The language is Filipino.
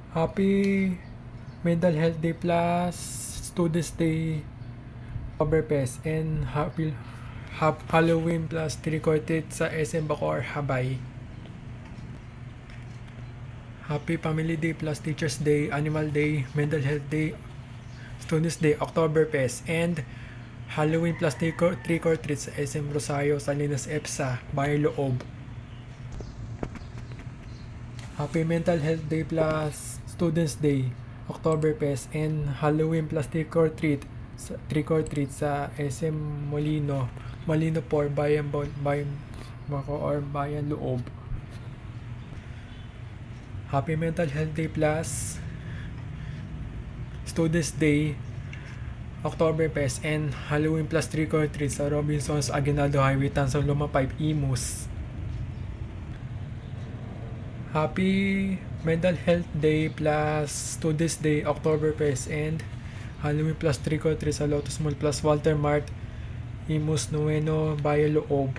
Happy Mental Health Day plus Students Day, Oktoberfest, and Happy Halloween plus trick-or-treat sa SM Bacoor, Habay. Happy Family Day plus Teachers Day, Animal Day, Mental Health Day, Students Day, Oktoberfest, and Halloween plus trick-or-treat sa SM Rosario, Salinas EPSA, Bayan Loob. Happy Mental Health Day plus Students Day, Oktoberfest, and Halloween plus trick-or-treat sa SM Molino 4, Bayan Bacoor, Bayan Loob. Happy Mental Health Day plus Students Day, Oktoberfest, and Halloween plus trick-or-treat sa Robinsons Aguinaldo Highway, Tanzong Luma 5, Imus. Happy Mental Health Day plus Students Day, Oktoberfest, and Halloween plus trick-or-treat sa Lotus Mall plus Walter Mart, Imus, Nueno, Bayan Loob.